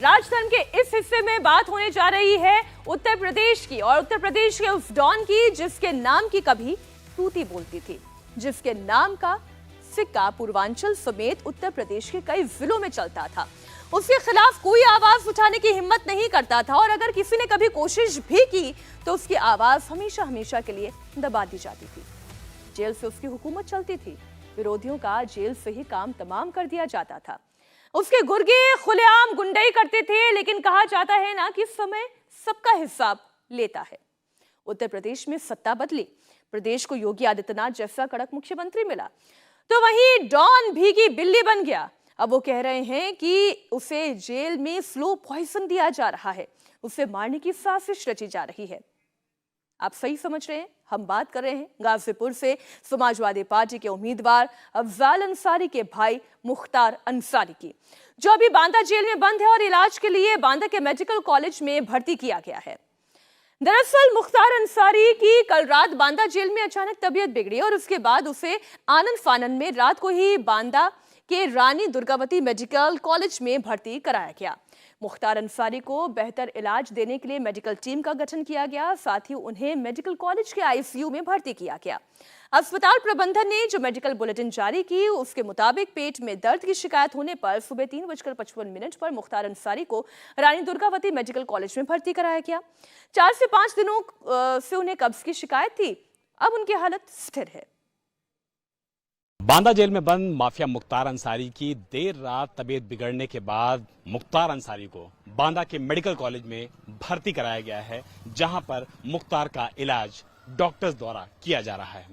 राजधर्म के इस हिस्से में बात होने जा रही है उत्तर प्रदेश की, और उत्तर प्रदेश के उस डॉन की जिसके नाम की कभी तूती बोलती थी, जिसके नाम का सिक्का पूर्वांचल समेत उत्तर प्रदेश के कई जिलों में चलता था। उसके खिलाफ कोई आवाज उठाने की हिम्मत नहीं करता था, और अगर किसी ने कभी कोशिश भी की तो उसकी आवाज हमेशा हमेशा के लिए दबा दी जाती थी। जेल से उसकी हुकूमत चलती थी, विरोधियों का जेल से ही काम तमाम कर दिया जाता था। उसके गुर्गे खुलेआम गुंडाई करते थे, लेकिन कहा जाता है ना कि समय सबका हिसाब लेता है। उत्तर प्रदेश में सत्ता बदली, प्रदेश को योगी आदित्यनाथ जैसा कड़क मुख्यमंत्री मिला, तो वहीं डॉन भीगी बिल्ली बन गया। अब वो कह रहे हैं कि उसे जेल में स्लो पॉइजन दिया जा रहा है, उसे मारने की साजिश रची जा रही है। आप सही समझ रहे हैं, हम बात कर रहे हैं गाजीपुर से समाजवादी पार्टी के उम्मीदवार अफजाल अंसारी के भाई मुख्तार अंसारी की, जो अभी बांदा जेल में बंद है और इलाज के लिए बांदा के मेडिकल कॉलेज में भर्ती किया गया है। दरअसल मुख्तार अंसारी की कल रात बांदा जेल में अचानक तबीयत बिगड़ी और उसके बाद उसे आनन फानन में रात को ही बांदा के रानी दुर्गावती मेडिकल कॉलेज में भर्ती कराया गया। मुख्तार अंसारी को बेहतर इलाज देने के लिए मेडिकल टीम का गठन किया गया, साथ ही उन्हें मेडिकल कॉलेज के आईसीयू में भर्ती किया गया। अस्पताल प्रबंधन ने जो मेडिकल बुलेटिन जारी की, उसके मुताबिक पेट में दर्द की शिकायत होने पर सुबह 3:55 पर मुख्तार अंसारी को रानी दुर्गावती मेडिकल कॉलेज में भर्ती कराया गया। 4 से 5 दिनों से उन्हें कब्ज की शिकायत थी, अब उनकी हालत स्थिर है। बांदा जेल में बंद माफिया मुख्तार अंसारी की देर रात तबीयत बिगड़ने के बाद मुख्तार अंसारी को बांदा के मेडिकल कॉलेज में भर्ती कराया गया है, जहां पर मुख्तार का इलाज डॉक्टर्स द्वारा किया जा रहा है।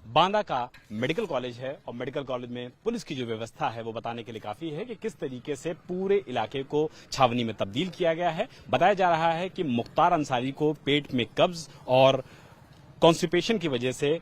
बांदा का मेडिकल कॉलेज है और मेडिकल कॉलेज में पुलिस की जो व्यवस्था है वो बताने के लिए काफी है कि किस तरीके से पूरे इलाके को छावनी में तब्दील किया गया है। बताया जा रहा है कि मुख्तार अंसारी को पेट में कब्ज और कॉन्स्टिपेशन की वजह से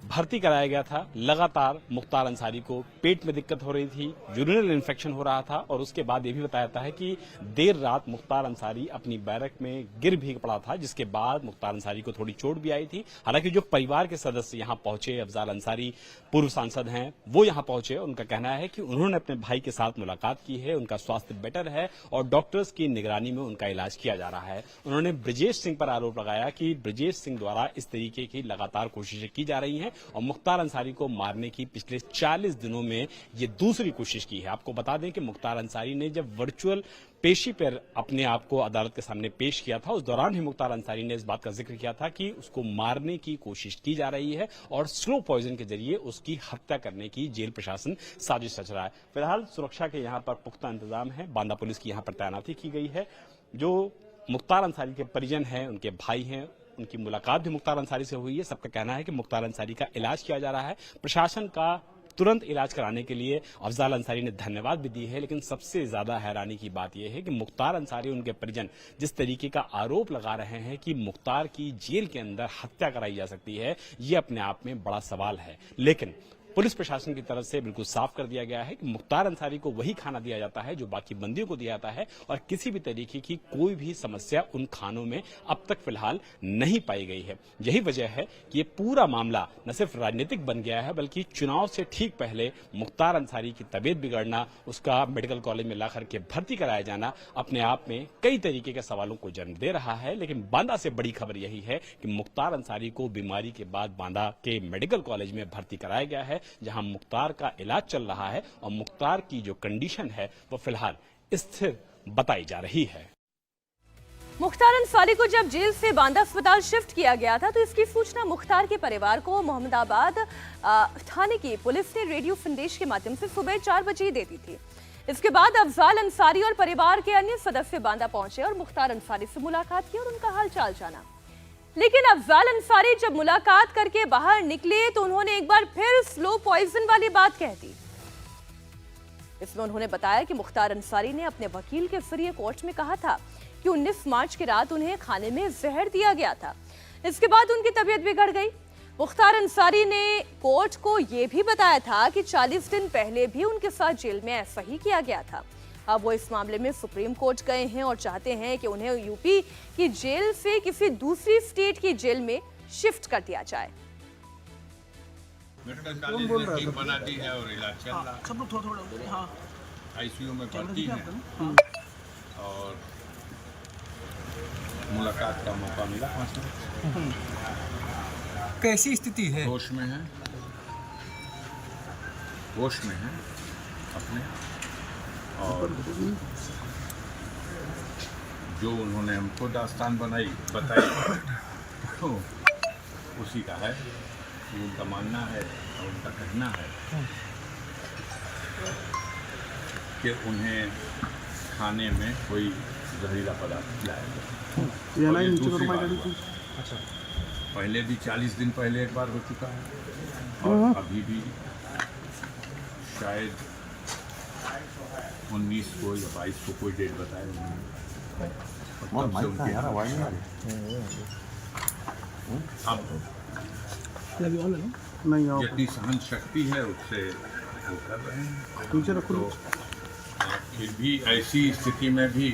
भर्ती कराया गया था। लगातार मुख्तार अंसारी को पेट में दिक्कत हो रही थी, यूरिनल इन्फेक्शन हो रहा था, और उसके बाद ये भी बताया जाता है कि देर रात मुख्तार अंसारी अपनी बैरक में गिर भी पड़ा था, जिसके बाद मुख्तार अंसारी को थोड़ी चोट भी आई थी। हालांकि जो परिवार के सदस्य यहां पहुंचे, अफजाल अंसारी पूर्व सांसद हैं, वो यहां पहुंचे। उनका कहना है कि उन्होंने अपने भाई के साथ मुलाकात की है, उनका स्वास्थ्य बेटर है और डॉक्टर्स की निगरानी में उनका इलाज किया जा रहा है। उन्होंने ब्रजेश सिंह पर आरोप लगाया कि ब्रजेश सिंह द्वारा इस तरीके की लगातार कोशिशें की जा रही हैं और मुख्तार अंसारी को मारने की पिछले 40 दिनों में ये दूसरी कोशिश की है। आपको बता दें कि मुख्तार अंसारी ने जब वर्चुअल पेशी पर अपने आप को अदालत के सामने पेश किया था, उस दौरान ही मुख्तार अंसारी ने इस बात का जिक्र किया था कि उसको मारने की कोशिश की जा रही है और स्लो पॉइजन के जरिए उसकी हत्या करने की जेल प्रशासन साजिश रच रहा है। फिलहाल सुरक्षा के यहाँ पर पुख्ता इंतजाम है, बांदा पुलिस की यहाँ पर तैनाती की गई है। जो मुख्तार अंसारी के परिजन हैं, उनके भाई हैं, उनकी मुलाकात भी मुख्तार अंसारी से हुई है। सबका कहना है कि मुख्तार अंसारी का इलाज किया जा रहा है। प्रशासन का तुरंत इलाज कराने के लिए अफजाल अंसारी ने धन्यवाद भी दी है, लेकिन सबसे ज्यादा हैरानी की बात यह है कि मुख्तार अंसारी, उनके परिजन जिस तरीके का आरोप लगा रहे हैं कि मुख्तार की जेल के अंदर हत्या कराई जा सकती है, ये अपने आप में बड़ा सवाल है। लेकिन पुलिस प्रशासन की तरफ से बिल्कुल साफ कर दिया गया है कि मुख्तार अंसारी को वही खाना दिया जाता है जो बाकी बंदियों को दिया जाता है, और किसी भी तरीके की कोई भी समस्या उन खानों में अब तक फिलहाल नहीं पाई गई है। यही वजह है कि ये पूरा मामला न सिर्फ राजनीतिक बन गया है, बल्कि चुनाव से ठीक पहले मुख्तार अंसारी की तबीयत बिगड़ना, उसका मेडिकल कॉलेज में लाकर के भर्ती कराया जाना अपने आप में कई तरीके के सवालों को जन्म दे रहा है। लेकिन बांदा से बड़ी खबर यही है कि मुख्तार अंसारी को बीमारी के बाद बांदा के मेडिकल कॉलेज में भर्ती कराया गया है, जहां मुख्तार का इलाज चल रहा है और मुख्तार की जो कंडीशन है वो फिलहाल स्थिर बताई जा रही है। मुख्तार अंसारी को जब जेल से बांदा अस्पताल शिफ्ट किया गया था, तो इसकी सूचना मुख्तार के परिवार को मोहम्मदाबाद थाने की पुलिस ने रेडियो संदेश के माध्यम से सुबह 4 बजे ही दे दी थी। इसके बाद अफजाल अंसारी और परिवार के अन्य सदस्य बांदा पहुंचे और मुख्तार अंसारी से मुलाकात की और उनका हालचाल जाना। लेकिन अफजाल अंसारी जब मुलाकात करके बाहर निकले तो उन्होंने एक बार फिर स्लो पॉइजन वाली बात कह दी। इसमें उन्होंने बताया कि मुख्तार अंसारी ने अपने वकील के जरिए कोर्ट में कहा था कि 19 मार्च की रात उन्हें खाने में जहर दिया गया था। इसके बाद उनकी तबीयत बिगड़ गई। मुख्तार अंसारी ने कोर्ट को यह भी बताया था कि 40 दिन पहले भी उनके साथ जेल में ऐसा ही किया गया था। अब वो इस मामले में सुप्रीम कोर्ट गए हैं और चाहते हैं कि उन्हें यूपी की जेल से किसी दूसरी स्टेट की जेल में शिफ्ट कर दिया जाए। कौन बोल रहा है? बना दी है और इलाज चल रहा है। सब लोग थोड़ा थोड़ा आईसीयू में भर्ती है। मुलाकात का मौका मिला 5 मिनट। कैसी स्थिति है? होश में है, होश में है अपने, और जो उन्होंने हमको दास्तान बताई तो उसी का है, उनका मानना है और उनका कहना है कि उन्हें खाने में कोई जहरीला पदार्थ खिलाया गया। और ये दूसरी बार हुआ। पहले भी 40 दिन पहले एक बार हो चुका है और अभी भी शायद 19 को या 22 को कोई डेट बताए उन्होंने। तब से उनके अब जितनी सहन शक्ति है उससे वो कर रहे हैं। तो फिर भी ऐसी स्थिति में भी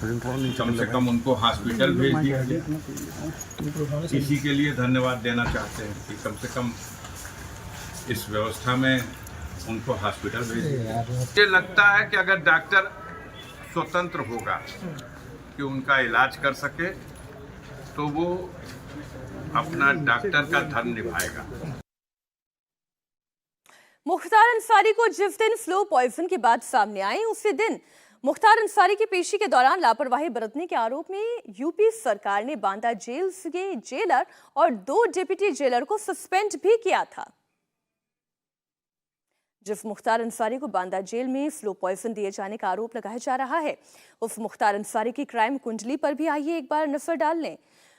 कम से कम उनको हॉस्पिटल भेज दिया गया। इसी के लिए धन्यवाद देना चाहते हैं कि कम से कम इस व्यवस्था में उनको हॉस्पिटल भेज दिया। मुझे लगता है कि अगर डॉक्टर स्वतंत्र होगा कि उनका इलाज कर सके तो वो अपना डॉक्टर का धर्म निभाएगा। मुख्तार अंसारी को जिस दिन फ्लो पॉइजन की बात सामने आई उसी दिन मुख्तार अंसारी की पेशी के दौरान लापरवाही बरतने के आरोप में यूपी सरकार ने बांदा जेल के जेलर और 2 डिप्टी जेलर को सस्पेंड भी किया था। जिस मुख्तार अंसारी को बांदा जेल में फ्लो पॉइजन दिए जाने का आरोप लगाया जा रहा है, उस मुख्तार अंसारी की क्राइम कुंडली पर भी आइए एक बार नजर डाल लें।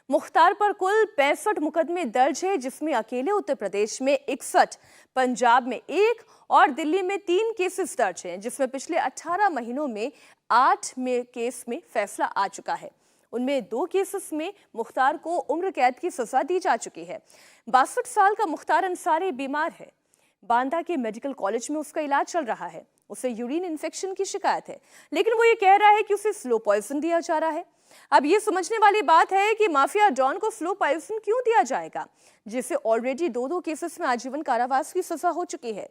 मुख्तार पर कुल 65 मुकदमे दर्ज है, जिसमें अकेले उत्तर प्रदेश में 61, पंजाब में 1 और दिल्ली में 3 केसेस दर्ज हैं, जिसमें पिछले 18 महीनों में 8 केस में फैसला आ चुका है। उनमें 2 केसेस में मुख्तार को उम्र कैद की सजा दी जा चुकी है। 62 साल का मुख्तार अंसारी बीमार है। बांदा के मेडिकल कॉलेज में उसका इलाज चल रहा है। उसे यूरिन इन्फेक्शन की शिकायत है, लेकिन वो ये कह रहा है कि उसे स्लो पॉइजन दिया जा रहा है। अब ये समझने वाली बात है कि माफिया डॉन को स्लो पॉइजन क्यों दिया जाएगा, जिसे ऑलरेडी 2 केसेस में आजीवन कारावास की सजा हो चुकी है।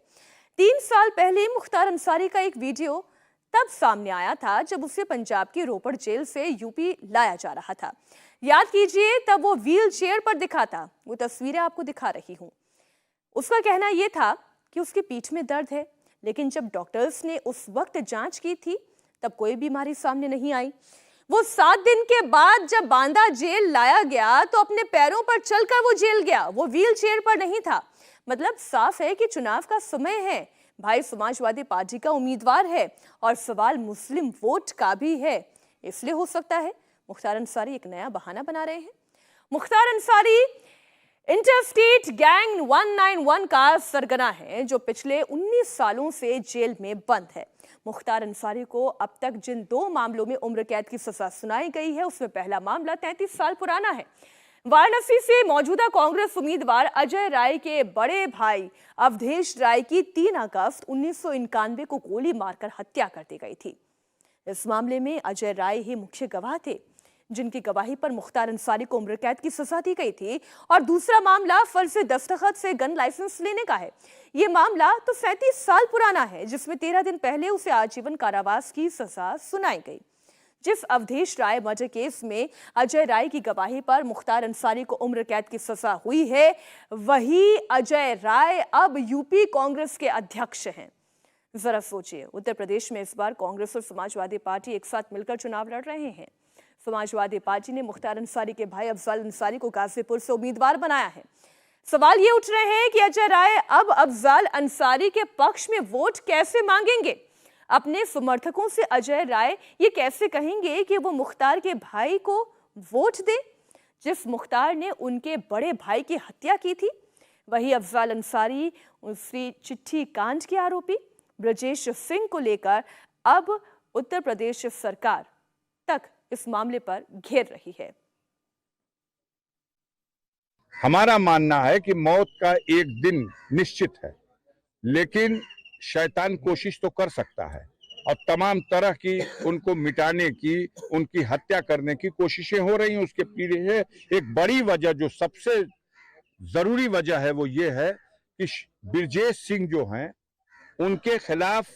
3 साल पहले मुख्तार अंसारी का एक वीडियो तब सामने आया था जब उसे पंजाब की रोपड़ जेल से यूपी लाया जा रहा था। याद कीजिए, तब वो व्हील चेयर पर दिखा था। वो तस्वीरें आपको दिखा रही हूं। उसका कहना यह था कि उसकी पीठ में दर्द है, लेकिन जब डॉक्टर्स ने उस वक्त जांच की थी तब कोई बीमारी सामने नहीं आई। वो 7 दिन के बाद जब बांदा जेल लाया गया तो अपने पैरों पर चलकर वो जेल गया, वो व्हील चेयर पर नहीं था। मतलब साफ है कि चुनाव का समय है, भाई समाजवादी पार्टी का उम्मीदवार है और सवाल मुस्लिम वोट का भी है। इसलिए हो सकता है मुख्तार अंसारी एक नया बहाना बना रहे हैं। मुख्तार अंसारी इंटरस्टेट गैंग 191 का सरगना है, जो पिछले 19 सालों से जेल में बंद है। मुख्तार अंसारी को अब तक जिन 2 मामलों में उम्र कैद की सजा सुनाई गई है, उसमें पहला मामला 33 साल पुराना है। वाराणसी से मौजूदा कांग्रेस उम्मीदवार अजय राय के बड़े भाई अवधेश राय की 3 अगस्त 1991 को गोली मारकर हत्या कर दी गई थी। इस मामले में अजय राय ही मुख्य गवाह थे, जिनकी गवाही पर मुख्तार अंसारी को उम्र कैद की सजा दी गई थी। और दूसरा मामला फर्जी दस्तखत से गन लाइसेंस लेने का है। ये मामला तो 37 साल पुराना है, जिसमें 13 दिन पहले उसे आजीवन कारावास की सजा सुनाई गई। जिस अवधेश राय मर्डर केस में अजय राय की गवाही पर मुख्तार अंसारी को उम्र कैद की सजा हुई है, वही अजय राय अब यूपी कांग्रेस के अध्यक्ष हैं। जरा सोचिए, उत्तर प्रदेश में इस बार कांग्रेस और समाजवादी पार्टी एक साथ मिलकर चुनाव लड़ रहे हैं। समाजवादी पार्टी ने मुख्तार अंसारी के भाई अफजल अंसारी को गाजीपुर से उम्मीदवार बनाया है। सवाल ये उठ रहे हैं कि अजय राय अब अफजल अंसारी के पक्ष में वोट कैसे मांगेंगे। अपने समर्थकों से अजय राय ये कैसे कहेंगे कि वो मुख्तार के भाई को वोट दे, जिस मुख्तार ने उनके बड़े भाई की हत्या की थी। वही अफजल अंसारी उसी चिट्ठी कांड के आरोपी ब्रजेश सिंह को लेकर अब उत्तर प्रदेश सरकार तक इस मामले पर घेर रही है। हमारा मानना है कि मौत का एक दिन निश्चित है, लेकिन शैतान कोशिश तो कर सकता है और तमाम तरह की उनको मिटाने की, उनकी हत्या करने की कोशिशें हो रही हैं। उसके पीछे एक बड़ी वजह, जो सबसे जरूरी वजह है, वो ये है कि ब्रजेश सिंह जो हैं, उनके खिलाफ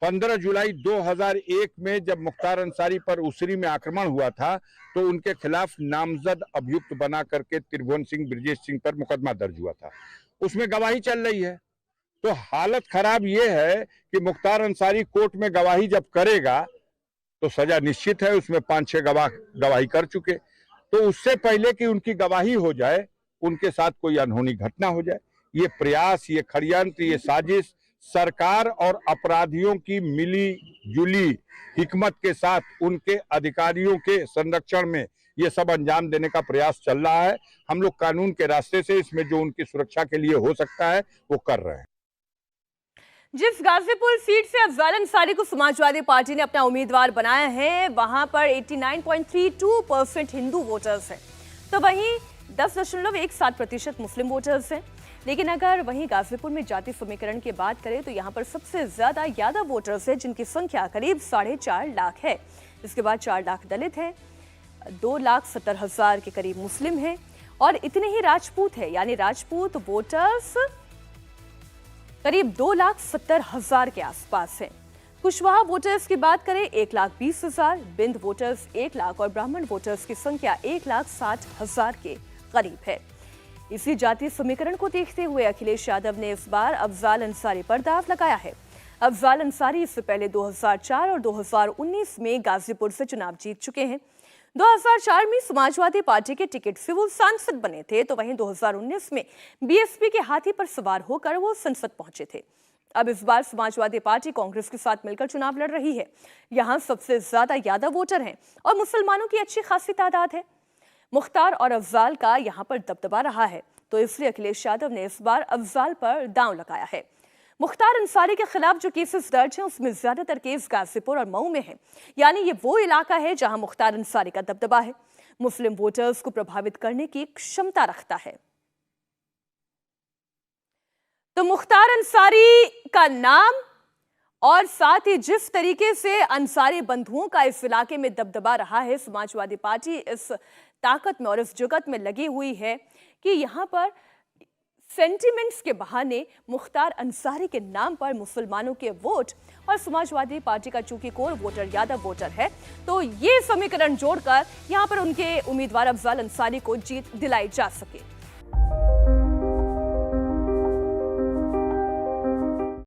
15 जुलाई 2001 में जब मुख्तार अंसारी पर उसरी में आक्रमण हुआ था तो उनके खिलाफ नामजद अभियुक्त बना करके त्रिभुवन सिंह ब्रजेश सिंह पर मुकदमा दर्ज हुआ था। उसमें गवाही चल रही है। तो हालत खराब ये है कि मुख्तार अंसारी कोर्ट में गवाही जब करेगा तो सजा निश्चित है। उसमें 5-6 गवाह गवाही कर चुके। तो उससे पहले कि उनकी गवाही हो जाए, उनके साथ कोई अनहोनी घटना हो जाए, ये प्रयास, ये षड्यंत्र, ये साजिश सरकार और अपराधियों की मिली जुली हिकमत के साथ उनके अधिकारियों के संरक्षण में ये सब अंजाम देने का प्रयास चल रहा है। हम लोग कानून के रास्ते से इसमें जो उनकी सुरक्षा के लिए हो सकता है वो कर रहे हैं। जिस गाजीपुर सीट से अफजाल अंसारी को समाजवादी पार्टी ने अपना उम्मीदवार बनाया है, वहां पर 89.32% हिंदू वोटर्स हैं, तो वहीं 10.17% मुस्लिम वोटर्स हैं। लेकिन अगर वहीं गाजीपुर में जाति समीकरण की बात करें तो यहां पर सबसे ज्यादा यादव वोटर्स हैं, जिनकी संख्या करीब 4.5 लाख है। इसके बाद 4 लाख दलित हैं, 2,70,000 के करीब मुस्लिम हैं और इतने ही राजपूत हैं, यानी राजपूत वोटर्स करीब 2,70,000 के आसपास हैं। कुशवाहा वोटर्स की बात करें 1,20,000, बिंद वोटर्स 1 लाख और ब्राह्मण वोटर्स की संख्या 1,60,000 के करीब है। इसी जातीय समीकरण को देखते हुए अखिलेश यादव ने इस बार अफजाल अंसारी पर दाव लगाया है। अफजाल अंसारी इससे पहले 2004 और 2019 में गाजीपुर से चुनाव जीत चुके हैं। 2004 में समाजवादी पार्टी के टिकट से वो सांसद बने थे, तो वहीं 2019 में बीएसपी के हाथी पर सवार होकर वो संसद पहुंचे थे। अब इस बार समाजवादी पार्टी कांग्रेस के साथ मिलकर चुनाव लड़ रही है। यहां सबसे ज्यादा यादव वोटर हैं और मुसलमानों की अच्छी खासी तादाद है। मुख्तार और अफजाल का यहां पर दबदबा रहा है, तो इसलिए अखिलेश यादव ने इस बार अफजाल पर दांव लगाया है। मुख्तार अंसारी के खिलाफ जो केसेस दर्ज हैं उसमें ज्यादातर केस गाजीपुर और मऊ में हैं, यानी ये वो इलाका है जहां मुख्तार अंसारी का दबदबा है, मुस्लिम वोटर्स को प्रभावित करने की क्षमता रखता है। तो मुख्तार अंसारी का नाम और साथ ही जिस तरीके से अंसारी बंधुओं का इस इलाके में दबदबा रहा है, समाजवादी पार्टी इस ताकत में और इस जुगत में लगी हुई है कि यहां पर सेंटिमेंट्स के बहाने मुख्तार अंसारी के नाम पर मुसलमानों के वोट और समाजवादी पार्टी का चूंकि कोर वोटर यादव वोटर है, तो ये समीकरण जोड़कर यहां पर उनके उम्मीदवार अफजाल अंसारी को जीत दिलाई जा सके।